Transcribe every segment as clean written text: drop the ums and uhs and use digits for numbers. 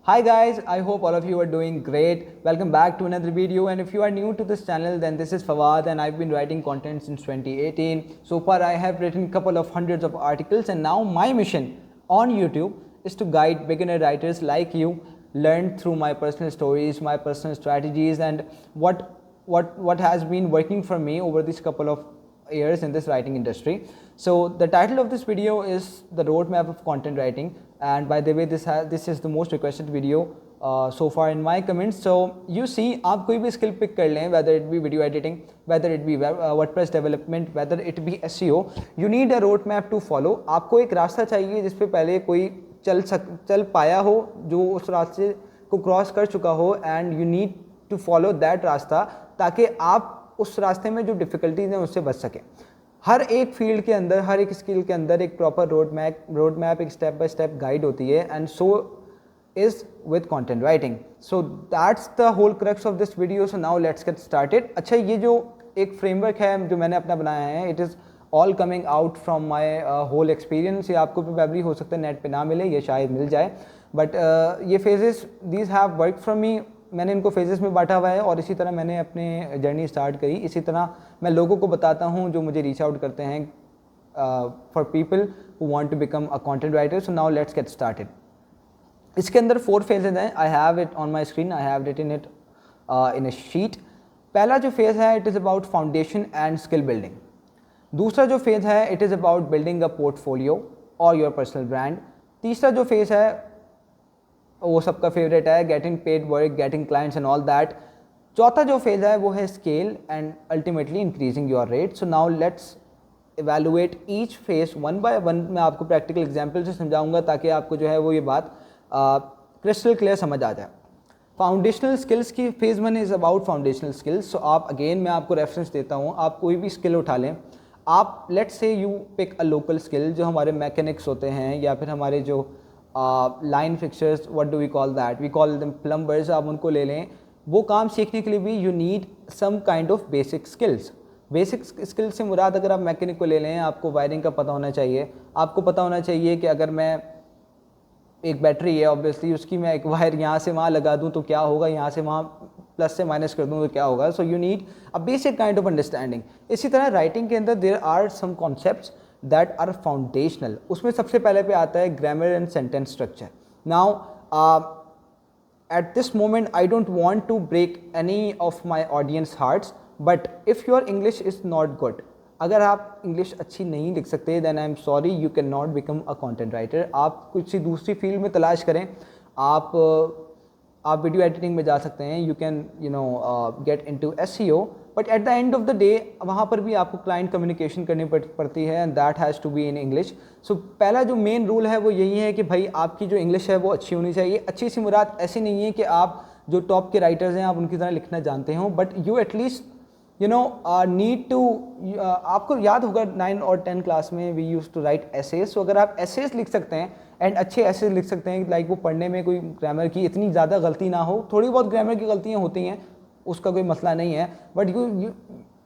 Hi guys, I hope all of you are doing great. Welcome back to another video, and if you are new to this channel, then this is Fawad and I've been writing content since 2018. So far I have written a couple of hundreds of articles, and now my mission on YouTube is to guide beginner writers like you learn through my personal stories, my personal strategies, and what has been working for me over these couple of years in this writing industry. So the title of this video is the roadmap of content writing, and by the way this is the most requested video so far in my comments. So you see, आप कोई भी skill pick कर लें, whether it be video editing, whether it be WordPress development, whether it be SEO, you need a roadmap to follow. आपको एक रास्ता चाहिए जिस पे पहले कोई चल पाया हो, जो उस रास्ते को क्रॉस कर चुका हो, and you need to follow that रास्ता ताकि आप उस रास्ते में जो डिफ़िकल्टीज हैं उससे बच सकें. हर एक फील्ड के अंदर, हर एक स्किल के अंदर एक प्रॉपर रोड मैप एक स्टेप बाय स्टेप गाइड होती है, and so is with content writing. So that's the whole crux of this video. So now let's get started. अच्छा, ये जो एक फ्रेमवर्क है जो मैंने अपना बनाया है, it is all coming out from my whole experience. ये आपको प्रोबेबली हो सकता है नेट पे ना मिले, ये शायद मिल जाए, बट ये phases these have work from me. मैंने इनको फेजेस में बांटा हुआ है और इसी तरह मैंने अपने जर्नी स्टार्ट करी. इसी तरह मैं लोगों को बताता हूँ जो मुझे रीच आउट करते हैं for people who want to become a content writer. So now let's get started. इसके अंदर 4 फेजेज हैं. I have it on my screen, I have written it in a sheet. पहला जो फेज़ है, it is about foundation and skill building. दूसरा जो phase है, it is about building a portfolio और योर पर्सनल ब्रांड. तीसरा जो phase है वो सबका फेवरेट है, getting paid work, getting clients and all that. चौथा जो फेज़ है वो है scale and ultimately increasing your rate. So now let's evaluate each phase one by one. मैं आपको प्रैक्टिकल एग्जांपल से समझाऊंगा ताकि आपको जो है वो ये बात क्रिस्टल क्लियर समझ आ जाए. फाउंडेशनल स्किल्स की phase 1 is about foundational skills. So आप अगेन मैं आपको रेफरेंस देता हूँ, आप कोई भी स्किल उठा लें. आप let's say you pick a local skill, जो हमारे मैकेनिक्स होते हैं या फिर हमारे जो line fixers, what do we call that, we call them plumbers, आप उनको ले लें. वो काम सीखने के लिए भी you need some kind of basic skills. Basic skills से मुराद, अगर आप मैकेनिक को ले लें, आपको वायरिंग का पता होना चाहिए. आपको पता होना चाहिए कि अगर मैं एक बैटरी है, ऑब्वियसली उसकी मैं एक वायर यहाँ से वहाँ लगा दूँ तो क्या होगा, यहाँ से वहाँ प्लस से माइनस कर दूँ तो क्या होगा. So you need a basic kind of understanding. इसी तरह राइटिंग के अंदर there are some concepts that are foundational. उसमें सबसे पहले पे आता है grammar and sentence structure. Now at this moment I don't want to break any of my audience hearts, but if your English is not good, अगर आप English अच्छी नहीं लिख सकते, then I'm sorry, you cannot become a content writer. आप कुछ दूसरी field में तलाश करें. आप वीडियो एडिटिंग में जा सकते हैं, you can get into SEO, but at the end of the day वहाँ पर भी आपको क्लाइंट कम्युनिकेशन करनी पड़ती है, and that has to be in English. So पहला जो मेन रूल है वो यही है कि भाई आपकी जो इंग्लिश है वो अच्छी होनी चाहिए. अच्छी सी मुराद ऐसी नहीं है कि आप जो टॉप के राइटर्स हैं आप उनकी तरह लिखना जानते हो, but you at least need to. आपको याद होगा 9 और 10 क्लास में we use to write essays. So अगर आप एसेज लिख सकते हैं एंड अच्छे एसेज लिख सकते हैं, लाइक वो पढ़ने में कोई ग्रामर की इतनी ज़्यादा गलती ना हो, थोड़ी बहुत ग्रामर की गलतियाँ होती हैं, उसका कोई मसला नहीं है, but you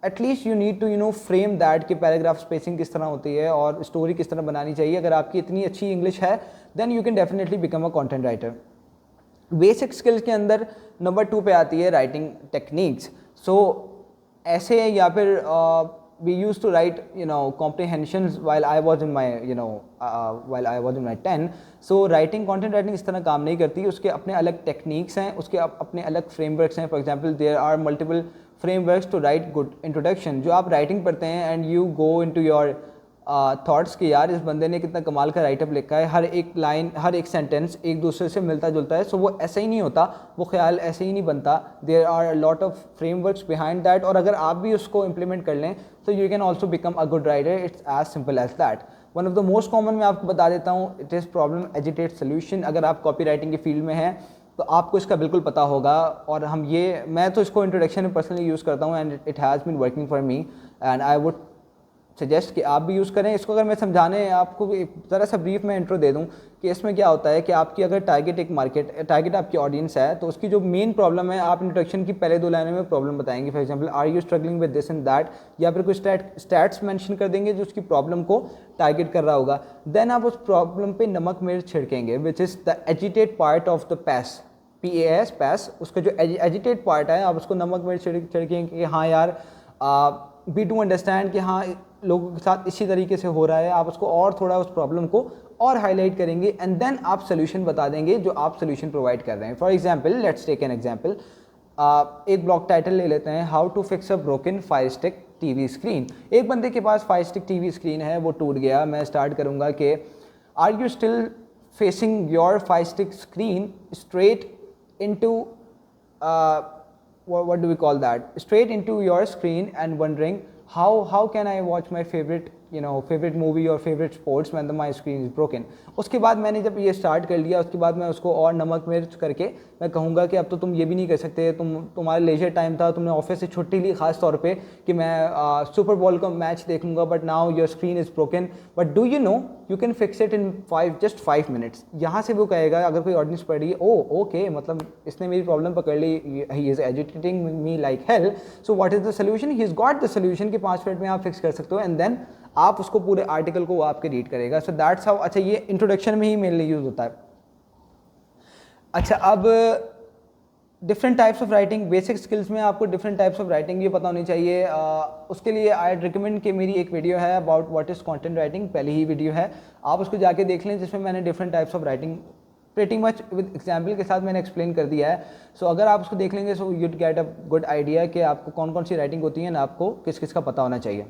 at least you need to frame that कि पैराग्राफ स्पेसिंग किस तरह होती है और स्टोरी किस तरह बनानी चाहिए. अगर आपकी इतनी अच्छी इंग्लिश है then you can definitely become a content writer. Basic skills के अंदर नंबर 2 पे आती है राइटिंग टेक्निक्स. सो ऐसे या फिर we used to write comprehensions while I was in my while I was in my 10. So writing content writing इस तरह काम नहीं करती. उसके अपने अलग टेक्निक्स हैं, उसके अपने अलग फ्रेमवर्क्स हैं. For example there are multiple frameworks to write good introduction. जो आप राइटिंग पढ़ते हैं and you go into your thoughts कि यार इस बंदे ने कितना कमाल का राइटअप लिखा है, हर एक लाइन हर एक सेंटेंस एक दूसरे से मिलता जुलता है. सो वो ऐसा ही नहीं होता, वो ख्याल ऐसे ही नहीं बनता. There are a lot of frameworks behind that, और अगर आप भी उसको इम्प्लीमेंट कर लें तो you can also become a good writer. It's as simple as that. One of the most common मैं आपको बता देता हूँ, it is problem agitate solution. अगर आप कॉपी राइटिंग की फील्ड में हैं तो आपको इसका बिल्कुल पता होगा, और मैं तो इसको इंट्रोडक्शन में पर्सनली यूज़ करता हूँ, and it has been working for me, and I would suggest कि आप भी यूज़ करें इसको. अगर मैं समझाने आपको ज़रा सा ब्रीफ में इंट्रो दे दूं केस में क्या होता है कि आपकी अगर टारगेट आपकी ऑडियंस है, तो उसकी जो मेन प्रॉब्लम है आप इंट्रोडक्शन की पहले 2 लाइनों में प्रॉब्लम बताएंगे। For example, are you struggling with this and that, या फिर कुछ स्टैट्स मेंशन कर देंगे जो उसकी प्रॉब्लम को टारगेट कर रहा होगा। देन आप उस प्रॉब्लम पे नमक मिर्च छिड़केंगे, which is the agitate part of the PAS, PAS पैस, उसका जो एजिटेट पार्ट है आप उसको नमक मिर्च छिड़केंगे कि हाँ यार वी डू अंडरस्टैंड कि हाँ लोगों के साथ इसी तरीके से हो रहा है। आप उसको और थोड़ा उस प्रॉब्लम को और हाईलाइट करेंगे एंड देन आप सोल्यूशन बता देंगे जो आप सोल्यूशन प्रोवाइड कर रहे हैं। For example, let's take an example, एक ब्लॉग टाइटल ले लेते हैं, how to fix a broken fire stick TV screen. एक बंदे के पास फायर स्टिक टीवी स्क्रीन है, वो टूट गया। मैं स्टार्ट करूँगा कि are you still facing your fire stick screen straight into what do we call that, straight into your screen and wondering how can I watch my favorite movie or favorite sports when my screen is broken। उसके बाद मैंने जब ये start कर लिया, उसके बाद मैं उसको और नमक मिर्च करके मैं कहूँगा कि अब तो तुम ये भी नहीं कर सकते, तुम्हारा लेजर टाइम था, तुमने ऑफिस से छुट्टी ली खास तौर पे कि मैं सुपर बॉल का मैच देखूंगा, but now your screen is broken, but do you know you can fix it in just 5 minutes. यहाँ से वो कहेगा, अगर कोई ऑडियंस पढ़ रही है, ओ ओके, मतलब इसने मेरी प्रॉब्लम पकड़ ली, he is agitating me like hell, so what is the solution, he is got the solution कि 5 मिनट में आप फिक्स कर सकते हो। एंड देन आप उसको पूरे आर्टिकल को वो आपके रीड करेगा। सो दैट्स हाउ। अच्छा, ये इंट्रोडक्शन में ही मेनली यूज़ होता है। अच्छा, अब different types of writing, basic skills में आपको डिफरेंट टाइप्स ऑफ राइटिंग ये पता होनी चाहिए। उसके लिए आई रिकमेंड कि मेरी एक वीडियो है about what is content writing, पहली ही वीडियो है, आप उसको जाके देख लें, जिसमें मैंने different types of writing pretty much with example के साथ मैंने एक्सप्लेन कर दिया है। सो अगर आप उसको देख लेंगे, so you'd get a good idea कि आपको कौन कौन सी राइटिंग होती है ना, आपको किस किस का पता होना चाहिए।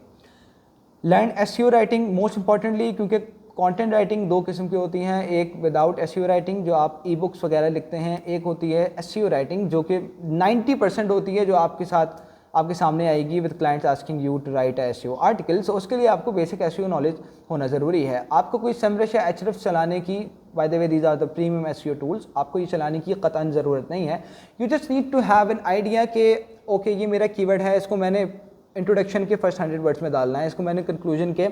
Learn SEO writing most importantly, क्योंकि कंटेंट राइटिंग 2 किस्म की होती हैं, एक विदाउट SEO राइटिंग जो आप ई बुक्स वगैरह लिखते हैं, एक होती है SEO राइटिंग जो कि 90% होती है, जो आपके सामने आएगी with clients asking you to write SEO article. So उसके लिए आपको बेसिक SEO नॉलेज होना ज़रूरी है। आपको कोई समरश या Ahrefs चलाने की, by the way these are the premium SEO tools, आपको ये चलाने की कतई ज़रूरत नहीं है। You just need to have an idea कि ओके ये मेरा कीवर्ड है, इसको मैंने इंट्रोडक्शन के फर्स्ट 100 वर्ड्स में डालना है, इसको मैंने कंक्लूजन के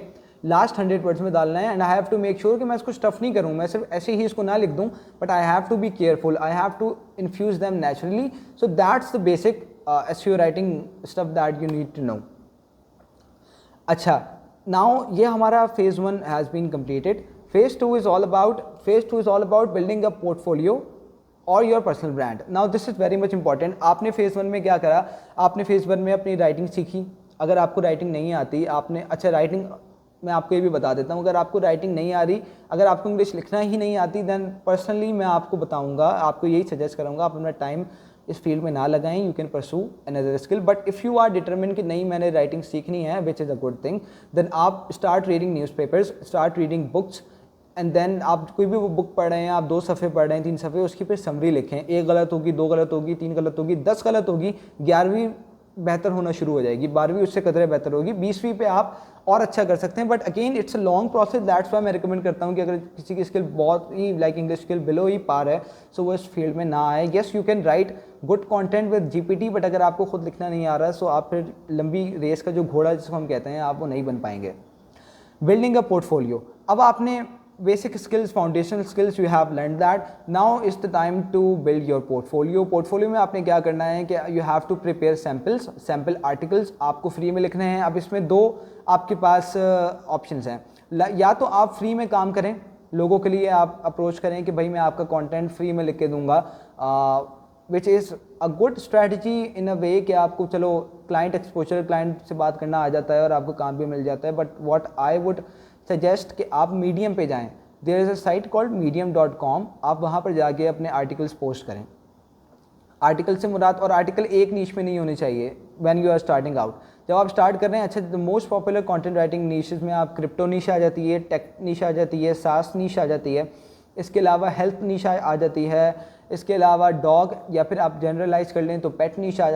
लास्ट 100 वर्ड्स में डालना है, and I have to make sure कि मैं इसको स्टफ नहीं करूँ, मैं सिर्फ ऐसे ही इसको ना लिख दूँ, but I have to be careful, I have to infuse them naturally. So that's the basic SEO writing stuff that you need to know. अच्छा, नाउ ये हमारा phase 1 has been completed. Phase 2 is all about building a portfolio और your personal brand. Now this is very much important. आपने phase 1 में क्या करा, आपने phase 1 में अपनी राइटिंग सीखी। अगर आपको राइटिंग नहीं आती, आपने, अच्छा राइटिंग मैं आपको ये भी बता देता हूँ, अगर आपको राइटिंग नहीं आ रही, अगर आपको इंग्लिश लिखना ही नहीं आती, देन पर्सनली मैं आपको बताऊँगा, आपको यही सजेस्ट करूँगा, आप अपना टाइम इस फील्ड में ना लगाएं, you can pursue another skill. But if you are determine कि नहीं मैंने राइटिंग सीखनी है, which is a good thing, then आप start reading newspapers, start reading books, and then आप कोई भी वो बुक पढ़ रहे हैं, आप 2 सफ़े पढ़ रहे हैं, 3 सफ़े, उसकी फिर समरी लिखें। 1 गलत होगी, 2 गलत होगी, 3 गलत होगी, 10 गलत होगी, 11वीं बेहतर होना शुरू हो जाएगी, 12वीं उससे कदरे बेहतर होगी, 20वीं पे आप और अच्छा कर सकते हैं। But again it's a long process, that's why मैं रिकमेंड करता हूँ कि अगर किसी की स्किल बहुत ही लाइक इंग्लिश स्किल बिलो ही पार है, सो वो इस फील्ड में ना आए। Yes, you can write good content with GPT, but अगर आपको खुद लिखना नहीं आ रहा, सो आप फिर लंबी रेस का जो घोड़ा जिसको हम कहते हैं, आप वो नहीं बन पाएंगे। बिल्डिंग अ पोर्टफोलियो, अब आपने basic skills, foundational skills, you have learned that. Now is the time to build your portfolio. Portfolio में आपने क्या करना है कि you have to prepare samples, sample articles आपको फ्री में लिखने हैं। अब इसमें 2 आपके पास ऑप्शंस हैं, या तो आप फ्री में काम करें, लोगों के लिए आप अप्रोच करें कि भाई मैं आपका कंटेंट फ्री में लिख के दूंगा, which is a good strategy in a way कि आपको चलो क्लाइंट एक्सपोजर, क्लाइंट से बात करना आ जाता है और आपको काम भी मिल जाता है। But what I would suggest कि आप मीडियम पे जाएं। There is a site called medium.com, आप वहाँ पर जाके अपने आर्टिकल्स पोस्ट करें। आर्टिकल से मुराद, और आर्टिकल एक नीश में नहीं होने चाहिए when you are starting out. जब आप स्टार्ट कर रहे हैं, अच्छा the most popular content writing niches में आप क्रिप्टो नीश आ जाती है, टेक नीश आ जाती है, सास नीश आ जाती है, इसके अलावा हेल्थ नीश आ जाती है, इसके अलावा डॉग, या फिर आप जनरलाइज कर लें तो पेट नीश आ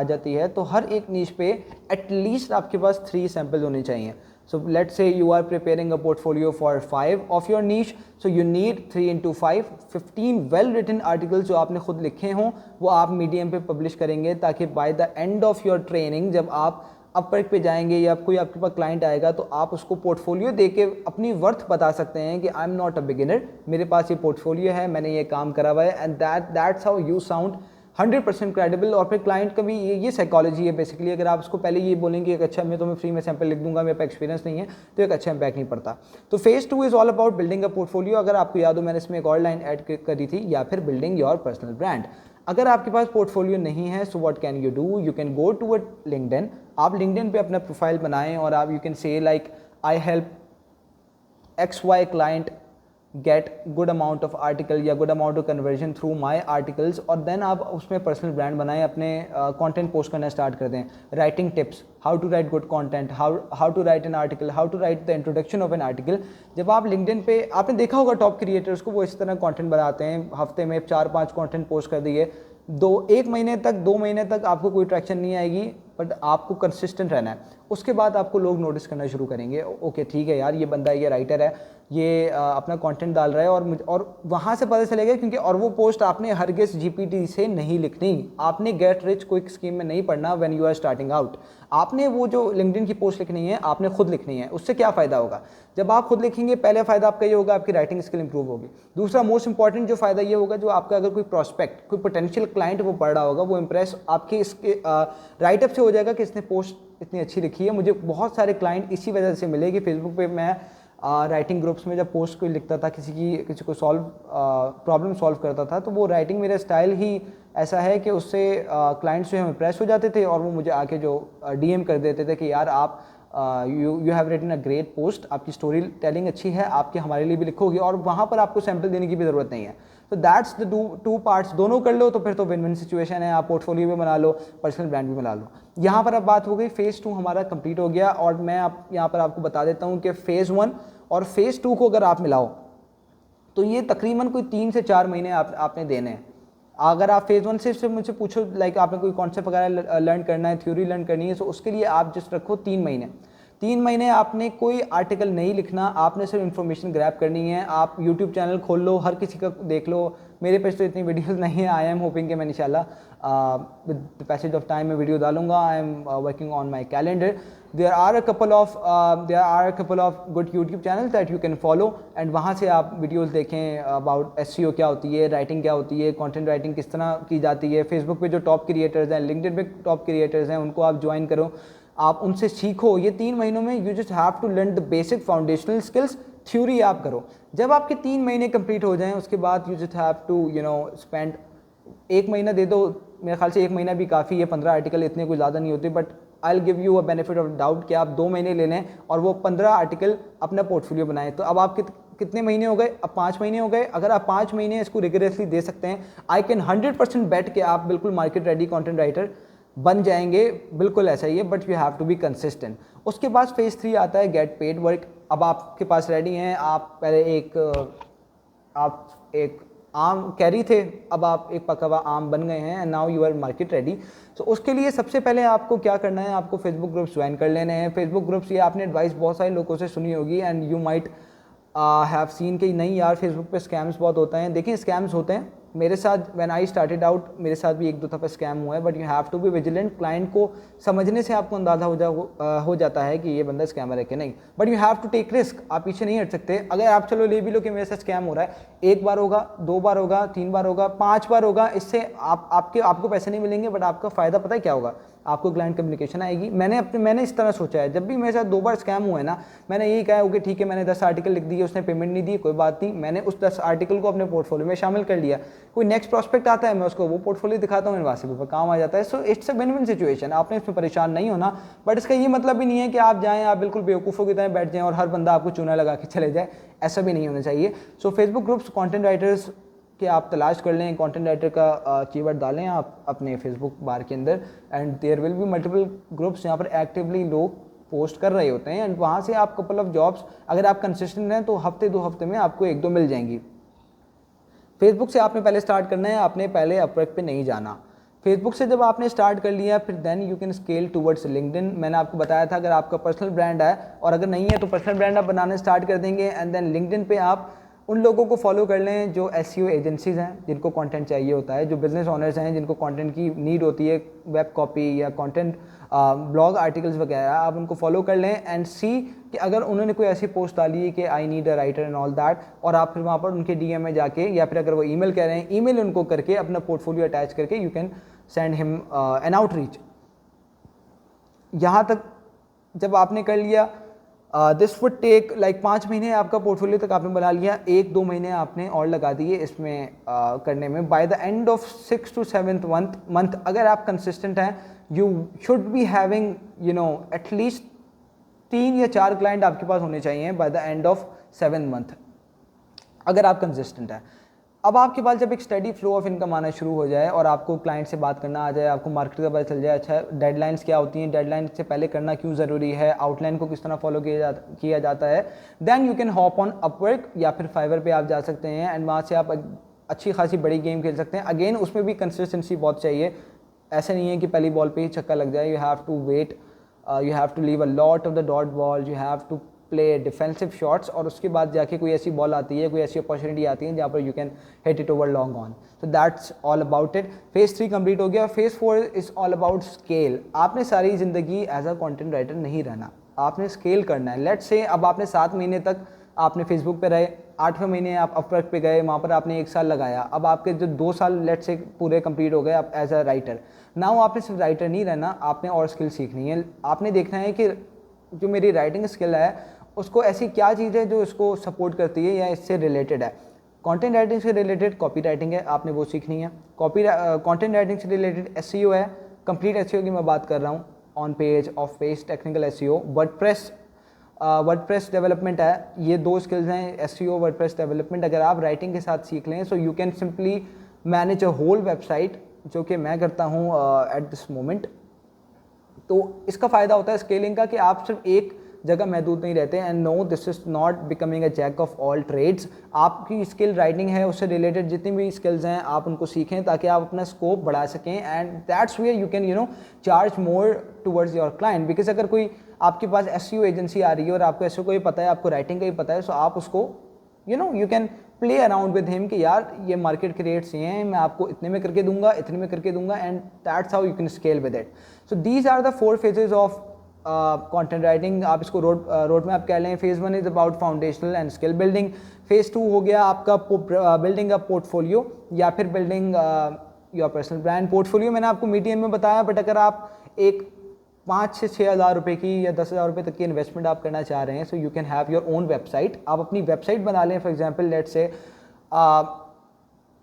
जाती है। तो हर एक नीश पे एटलीस्ट आपके पास 3 सैम्पल होने चाहिए। So let's say you are preparing a portfolio for 5 of your niche, so you need 3 into 5, 15 well written articles जो आपने खुद लिखे हों, वो आप मीडियम पे पब्लिश करेंगे, ताकि by the end of your training जब आप अपवर्क पे जाएंगे या कोई आपके पास क्लाइंट आएगा तो आप उसको पोर्टफोलियो दे के अपनी वर्थ बता सकते हैं कि I am not a beginner, मेरे पास ये पोर्टफोलियो है, मैंने ये काम करा हुआ है, and that's how you sound 100% credible. और फिर क्लाइंट का भी ये साइकोलॉजी है बेसिकली। अगर आप उसको पहले ये बोलेंगे कि अच्छा मैं तुम्हें फ्री में सैंपल लिख दूंगा, मेरे पास एक्सपीरियंस नहीं है, तो एक अच्छा इम्पैक्ट नहीं पड़ता। तो phase 2 is all about building a portfolio. अगर आपको याद हो मैंने इसमें एक और लाइन ऐड करी थी, या फिर बिल्डिंग योर पर्सनल ब्रांड। अगर आपके पास पोर्टफोलियो नहीं है, so what can you do, you can go to a LinkedIn. आप लिंक्डइन पे अपना प्रोफाइल बनाएं और आप you can say like I help XY client get good amount of article या good amount of conversion through my articles, और then आप उसमें पर्सनल ब्रांड बनाएं, अपने कंटेंट पोस्ट करना स्टार्ट कर दें। Writing tips, how to write good content, how to write an article, how to write the introduction of an article. जब आप लिंक्डइन पे, आपने देखा होगा टॉप क्रिएटर्स को, वो इस तरह कंटेंट बनाते हैं, हफ्ते में 4-5 कंटेंट पोस्ट कर दिए, 1 महीने तक 2 महीने तक आपको कोई ट्रैक्शन नहीं आएगी, बट आपको कंसिस्टेंट रहना है। उसके बाद आपको लोग नोटिस करना शुरू करेंगे, ओके ठीक है यार, ये बंदा, ये राइटर है, ये अपना कंटेंट डाल रहा है, और वहाँ से पता चलेगा क्योंकि, और वो पोस्ट आपने हरगिज़ GPT से नहीं लिखनी, आपने गेट रिच क्विक स्कीम में नहीं पढ़ना when you are starting out. आपने वो जो लिंक्डइन की पोस्ट लिखनी है, आपने खुद लिखनी है। उससे क्या फ़ायदा होगा, जब आप खुद लिखेंगे, पहले फ़ायदा आपका ये होगा, आपकी राइटिंग स्किल इंप्रूव होगी। दूसरा मोस्ट इंपॉर्टेंट जो फ़ायदा ये होगा, जो आपका अगर कोई प्रॉस्पेक्ट, कोई पोटेंशियल क्लाइंट वो पढ़ रहा होगा, वो इंप्रेस आपके इसके राइटअप से हो जाएगा कि इसने पोस्ट इतनी अच्छी लिखी है। मुझे बहुत सारे क्लाइंट इसी वजह से मिले कि फेसबुक पे मैं राइटिंग ग्रुप्स में जब पोस्ट कोई लिखता था, किसी को प्रॉब्लम सॉल्व करता था, तो वो राइटिंग, मेरा स्टाइल ही ऐसा है कि उससे क्लाइंट्स जो है इम्प्रेस हो जाते थे, और वो मुझे आके जो DM कर देते थे कि यार आप you have written a great post, आपकी स्टोरी टेलिंग अच्छी है, आपके हमारे लिए भी लिखोगे, और वहाँ पर आपको सैंपल देने की भी ज़रूरत नहीं है। तो दैट्स द टू पार्ट्स, दोनों कर लो तो फिर तो विन विन सिचुएशन है। आप पोर्टफोलियो भी बना लो, पर्सनल ब्रांड भी बना लो। यहाँ पर अब बात हो गई, फेज़ 2 हमारा कंप्लीट हो गया, और मैं यहाँ पर आपको बता देता हूँ कि फेज़ 1 और फेज़ 2 को अगर आप मिलाओ तो ये तकरीबन कोई 3 से 4 महीने आपने देने हैं। अगर आप फेज़ 1 से सिर्फ मुझसे पूछो, लाइक आपने कोई कॉन्सेप्ट वगैरह लर्न करना है, थ्योरी लर्न करनी है, तो उसके लिए आप जस्ट रखो 3 महीने। 3 महीने आपने कोई आर्टिकल नहीं लिखना, आपने सिर्फ इन्फॉर्मेशन ग्रैब करनी है। आप यूट्यूब चैनल खोल लो, हर किसी का देख लो, मेरे पास तो इतनी वीडियोस नहीं है। आई एम होपिंग कि मैं इंशाल्लाह with the passage of time में वीडियो डालूंगा। I am working on my calendar. there are a couple of good YouTube channels that you can follow, and वहाँ से आप वीडियोस देखें अबाउट SEO क्या होती है, राइटिंग क्या होती है, कंटेंट राइटिंग किस तरह की जाती है। फेसबुक पे जो टॉप क्रिएटर्स हैं, लिंक्डइन पे टॉप क्रिएटर्स हैं, उनको आप ज्वाइन करो, आप उनसे सीखो। ये 3 महीनों में you just have to learn the basic foundational skills, theory आप करो। जब आपके 3 महीने कंप्लीट हो जाएं, उसके बाद you just have to spend 1 महीना दे दो, मेरे ख्याल से 1 महीना भी काफ़ी है। 15 आर्टिकल इतने कोई ज़्यादा नहीं होते, but I will give you a benefit of doubt कि आप 2 महीने ले लें और वो 15 आर्टिकल अपना पोर्टफोलियो बनाएं। तो अब आप कितने महीने हो गए? अब 5 महीने हो गए। अगर आप 5 महीने इसको रिगरेसली दे सकते हैं, आई कैन 100% बेट कि आप बिल्कुल मार्केट रेडी कंटेंट राइटर बन जाएंगे। बिल्कुल ऐसा ही है, but you have to be consistent. उसके बाद फेज़ 3 आता है, गेट पेड वर्क। अब आपके पास रेडी हैं, आप पहले एक आम कैरी थे, अब आप एक पका हुआ आम बन गए हैं, and now you are market ready. तो उसके लिए सबसे पहले आपको क्या करना है, आपको फेसबुक ग्रुप्स ज्वाइन कर लेने हैं। फेसबुक ग्रुप्स, ये आपने एडवाइस बहुत सारे लोगों से सुनी होगी, and you might have seen कि नहीं यार फेसबुक पे स्कैम्स बहुत होते हैं। देखिए स्कैम्स होते हैं, मेरे साथ व्हेन आई स्टार्टेड आउट मेरे साथ भी 1-2 दफ़ा स्कैम हुआ है, but you have to be vigilant. Client को समझने से आपको अंदाज़ा हो जाता है कि ये बंदा स्कैमर है कि नहीं, but you have to take risk. आप पीछे नहीं हट सकते। अगर आप चलो ले भी लो कि मेरे साथ स्कैम हो रहा है, 1 बार होगा, 2 बार होगा, 3 बार होगा, 5 बार होगा, इससे आपको पैसे नहीं मिलेंगे, बट आपका फ़ायदा पता है क्या होगा, आपको क्लाइंट कम्युनिकेशन आएगी। मैंने इस तरह सोचा है, जब भी मेरे साथ 2 बार स्कैम हुए ना, मैंने यही कहा ओके ठीक है, मैंने 10 आर्टिकल लिख दिए, उसने पेमेंट नहीं दी, कोई बात नहीं, मैंने उस 10 आर्टिकल को अपने पोर्टफोलियो में शामिल कर लिया। कोई नेक्स्ट प्रॉस्पेक्ट आता है, मैं उसको वो पोर्टफोलियो दिखाता हूँ, वहाँ से भी काम आ जाता है। So it's a win win situation. आपने इसमें परेशान नहीं होना, बट इसका ये मतलब भी नहीं है कि आप जाएँ, आप बिल्कुल बेवकूफ़ों की तरह बैठ जाएँ और हर बंदा आपको चूना लगा के चले जाए, ऐसा भी नहीं होना चाहिए। सो फेसबुक ग्रुप्स, कंटेंट राइटर्स कि आप तलाश कर लें, कंटेंट राइटर का कीवर्ड डालें आप अपने फेसबुक बार के अंदर, and there will be multiple groups जहाँ पर एक्टिवली लोग पोस्ट कर रहे होते हैं, एंड वहाँ से आप कपल ऑफ जॉब्स, अगर आप कंसिस्टेंट हैं तो हफ्ते 2 हफ्ते में आपको 1-2 मिल जाएंगी। फेसबुक से आपने पहले स्टार्ट करना है, आपने पहले अपवर्क पे नहीं जाना। फेसबुक से जब आपने स्टार्ट कर लिया, फिर then you can scale towards LinkedIn. मैंने आपको बताया था अगर आपका पर्सनल ब्रांड है, और अगर नहीं है तो पर्सनल ब्रांड आप बनाने स्टार्ट कर देंगे, एंड देन लिंक्डइन पे आप उन लोगों को फॉलो कर लें जो SEO एजेंसीज़ हैं जिनको कंटेंट चाहिए होता है, जो बिज़नेस ओनर्स हैं जिनको कंटेंट की नीड होती है, वेब कॉपी या कंटेंट ब्लॉग आर्टिकल्स वगैरह, आप उनको फॉलो कर लें एंड सी कि अगर उन्होंने कोई ऐसी पोस्ट डाली है कि I need a writer and all that, और आप फिर वहाँ पर उनके DM में जाके या फिर अगर वो ईमेल कह रहे हैं, ईमेल उनको करके अपना पोर्टफोलियो अटैच करके you can send him an outreach. यहाँ तक जब आपने कर लिया, दिस वुड टेक लाइक 5 महीने आपका पोर्टफोलियो तक आपने बना लिया, 1-2 महीने आपने और लगा दिए इसमें करने में। By the end of 6 to 7th month अगर आप कंसिस्टेंट हैं, you should be having at least 3 या 4 क्लाइंट आपके पास होने चाहिए by the end of 7 month अगर आप कंसिस्टेंट हैं। अब आपके पास जब एक स्टडी फ्लो ऑफ इनकम आना शुरू हो जाए और आपको क्लाइंट से बात करना आ जाए, आपको मार्केट का पता चल जाए, अच्छा डेडलाइंस क्या होती हैं, डेडलाइन से पहले करना क्यों ज़रूरी है, आउटलाइन को किस तरह फॉलो किया जाता है, then you can hop on Upwork या फिर फाइवर पे आप जा सकते हैं एंड वहाँ से आप अच्छी खासी बड़ी गेम खेल सकते हैं। अगेन उसमें भी कंसिस्टेंसी बहुत चाहिए, ऐसा नहीं है कि पहली बॉल पे ही छक्का लग जाए। You have to wait, you have to leave a lot of the dot ball, you have to play defensive shots, और उसके बाद जाके कोई ऐसी बॉल आती है, कोई ऐसी अपॉर्चुनिटी आती है जहाँ पर you can hit it over long on. So that's all about it. Phase 3 complete हो गया। Phase 4 is all about scale. आपने सारी ज़िंदगी एज अ कंटेंट राइटर नहीं रहना, आपने स्केल करना है। लेट्स से अब आपने 7 महीने तक आपने फेसबुक पे रहे, 8वें महीने आप अपवर्क पे गए, वहाँ पर आपने 1 साल लगाया, अब आपके जो 2 साल लेट्स से पूरे कंप्लीट हो गए आप एज अ राइटर। नाउ आपने सिर्फ राइटर नहीं रहना, आपने और स्किल सीखनी है। आपने देखना है कि जो मेरी राइटिंग स्किल है उसको ऐसी क्या चीज़ है जो इसको सपोर्ट करती है या इससे रिलेटेड है। कंटेंट राइटिंग से रिलेटेड कॉपी राइटिंग है, आपने वो सीखनी है। कंटेंट राइटिंग से रिलेटेड SEO है, कंप्लीट SEO की मैं बात कर रहा हूँ, on page, of page, technical SEO। WordPress development है, ये 2 स्किल्स हैं, SEO, वर्डप्रेस डेवलपमेंट। अगर आप राइटिंग के साथ सीख लें so you can simply manage a whole website, जो कि मैं करता हूँ एट दिस मोमेंट। तो इसका फ़ायदा होता है स्केलिंग का कि आप सिर्फ एक जगह महदूद नहीं रहते। And no, this is not becoming a jack of all trades. आपकी स्किल राइटिंग है, उससे रिलेटेड जितनी भी स्किल्स हैं आप उनको सीखें ताकि आप अपना स्कोप बढ़ा सकें, and that's where you can charge more towards your client. Because अगर कोई आपके पास SEO एजेंसी आ रही है और आपको SEO को ही पता है, आपको राइटिंग का ही पता है, सो आप उसको you can play around with him कि यार ये मार्केट के रेट्स ये हैं, मैं आपको इतने में करके दूंगा, इतने में करके दूंगा, and that's how you can scale with it. So these are the 4 phases of content writing. आप इसको रोड मैप कह लें। Phase 1 is about foundational and skill building. Phase 2 हो गया आपका बिल्डिंग अ पोर्टफोलियो या फिर building your personal brand. Portfolio मैंने आपको मीडियम में बताया, बट अगर आप एक 5 से 6 हज़ार रुपये की या 10 हज़ार रुपये तक की इन्वेस्टमेंट आप करना चाह रहे हैं, सो you can have your own website. आप अपनी वेबसाइट बना लें। फॉर एग्जांपल लेट्स से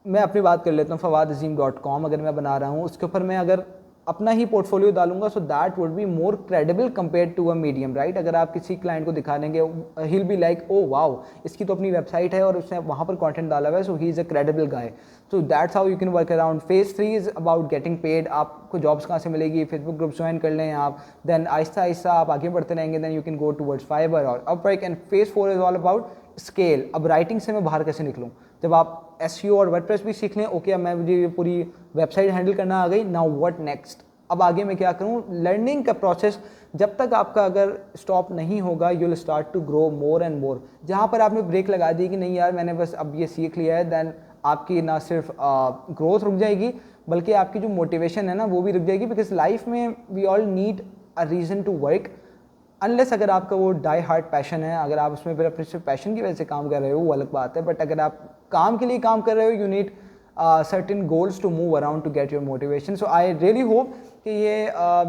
मैं अपनी बात कर लेता हूँ, fawadazeem.com अगर मैं बना रहा हूँ, उसके ऊपर मैं अगर अपना ही पोर्टफोलियो डालूंगा, so that would be more credible compare to a medium, right. अगर आप किसी क्लाइंट को दिखा देंगे, he will be like oh wow, इसकी तो अपनी वेबसाइट है और उसने वहाँ पर कंटेंट डाला हुआ है, so he is a credible guy. So that's how you can work around. Phase 3 is about getting paid. आपको जॉब्स कहाँ से मिलेगी, फेसबुक ग्रुप ज्वाइन कर लें आप, देन आहिस्ता आहिस्ता आप आगे बढ़ते रहेंगे, then you can go towards Fiverr और Upwork. And phase 4 is all about scale. अब राइटिंग से मैं बाहर कैसे निकलूँ, जब आप SEO और वर्डप्रेस भी सीख लें, ओके अब मैं मुझे ये पूरी वेबसाइट हैंडल करना आ गई, नाउ व्हाट नेक्स्ट, अब आगे मैं क्या करूँ। लर्निंग का प्रोसेस जब तक आपका अगर स्टॉप नहीं होगा, you will start to grow more and more. जहाँ पर आपने ब्रेक लगा दी कि नहीं यार मैंने बस अब ये सीख लिया है, देन आपकी ना सिर्फ ग्रोथ रुक जाएगी बल्कि आपकी जो मोटिवेशन है ना वो भी रुक जाएगी। बिकॉज लाइफ में we all need a reason to work, unless अगर आपका वो डाई हार्ट पैशन है, अगर आप उसमें फिर अपने सिर्फ पैशन की वजह से काम कर रहे हो वो अलग बात है, बट अगर आप काम के लिए काम कर रहे हो, you need certain goals to move around to get your motivation. So I really hope कि ये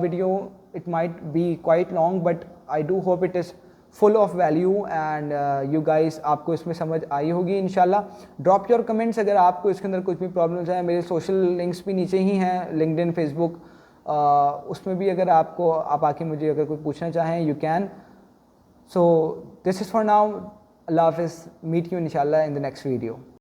video it might be quite long, but I do hope it is full of value and you guys आपको इसमें समझ आई होगी इंशाल्लाह। Drop your comments अगर आपको इसके अंदर कुछ भी प्रॉब्लम्स हैं। मेरे सोशल लिंक्स भी नीचे ही हैं, लिंक्डइन, फेसबुक, उसमें भी अगर आपको आप आके मुझे अगर कुछ पूछना चाहें you can. So this is for now, अल्लाह हाफिज़, मीट यू इंशाल्लाह इन द नेक्स्ट वीडियो।